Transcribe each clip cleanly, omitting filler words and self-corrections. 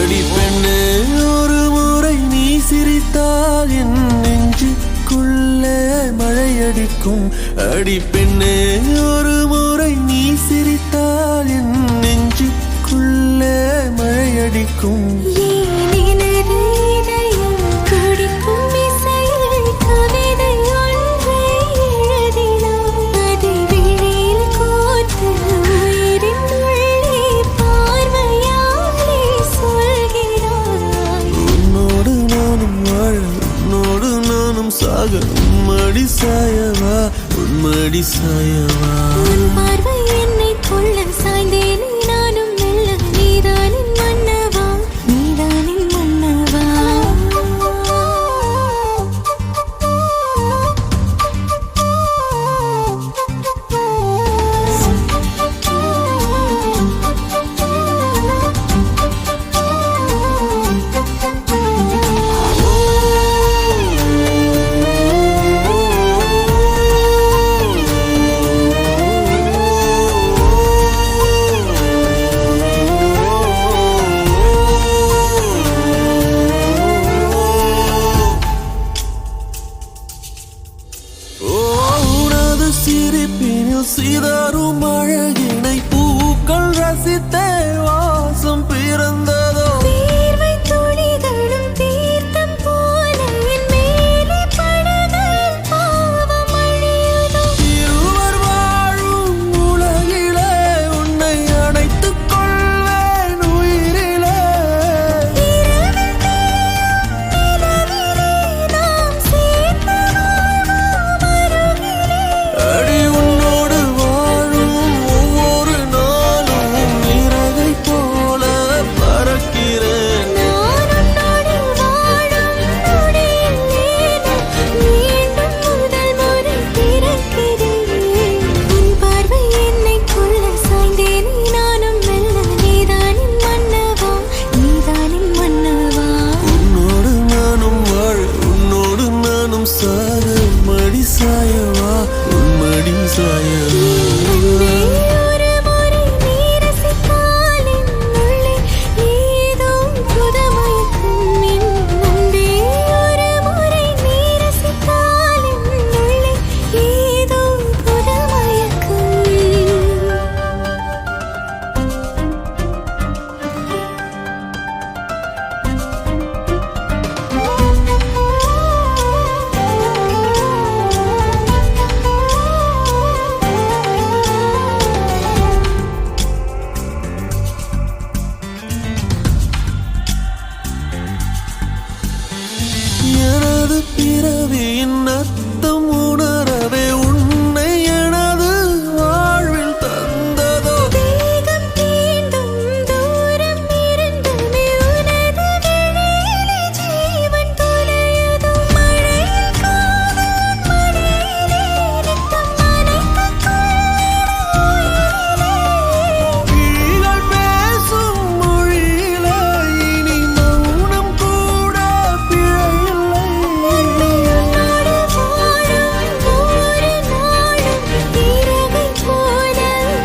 அடி பெண்ணே ஒரு முறை நீ சிரித்தால் என் நெஞ்சுக்குள்ளே மழையடிக்கும். அடி பெண்ணே ஒரு முறை நீ சிரித்தால் என் நெஞ்சுக்குள்ளே மழையடிக்கும். உன்மடி சாயவா உன்மடி சாயவா பார்வை என்னை கொள்ள சாய்ந்தேனே நானும் மெல்ல நீதானின் மன்னவா நீதானின் மன்னவா. சிரிப்பினில் சிதறும் அழகினை பூக்கள் ரசித்தே வாசம் பிறந்ததோ. தீர்வை துளிகளும் தீர்த்தம் போல என் மேலே படுதல் பாவம் அழியுதோ. இருவர் வாழும் உலகிலே உன்னை அணைத்துக் கொள்வேன் உயிரிலே. இரவில் தேயும் நிலவிலே நாம் சேர்ந்து வாழ்வோம் அருகிலே. அடி உன்னோடு வாழும் ஒவ்வொரு நாளும் இறகை போல பறக்கிறேன். நான் உன்னோடு வாழும் நொடியில் மீண்டும் முதல் முறை பிறக்கிறேன். உன் பார்வை என்னை கொள்ள சாய்ந்தேனே நானும் மெல்ல நீதானின் மன்னவா நீதானின் மன்னவா. உன்னோடு நானும் வாழ உன்னோடு நானும் சாக மடி சாயவா உன்மடி சாயவா. அன்பே ஒரு முறை நீ ரசித்தால் என் உள்ளே ஏதோ புதுமயக்கம். என் அன்பே ஒரு முறை நீ ரசித்தால் என் உள்ளே ஏதோ புதுமயக்கம். எனது பிறவியின் அர்த்தம் உணரவே உன்னை எனது வாழ்வில் தந்ததோ. தேகம் தீண்டும் தூரம் இருந்துமே உனது விழியிலே ஜீவன் தொலையுதோ. மழையில் காதல் மடியிலே நித்தம் நனைத்துக் கொள்ளிட உயிரிலே. விழிகள் பேசும் மொழியிலே இனி மௌனம் கூட பிழையில்லை. உன்னோடு வாழும் ஒவ்வொரு நாளும் இறகை போல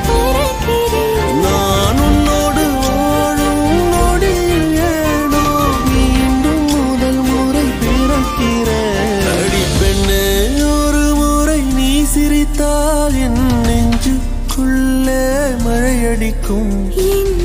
பறக்கிறேன். நான் உன்னோடு வாழும் நொடியில் ஏனோ மீண்டும் முதல் முறை பிறக்கிறேன். அடி பெண்ணே ஒரு முறை நீ சிரித்தால் என் நெஞ்சுக்குள்ளே மழையடிக்கும். என்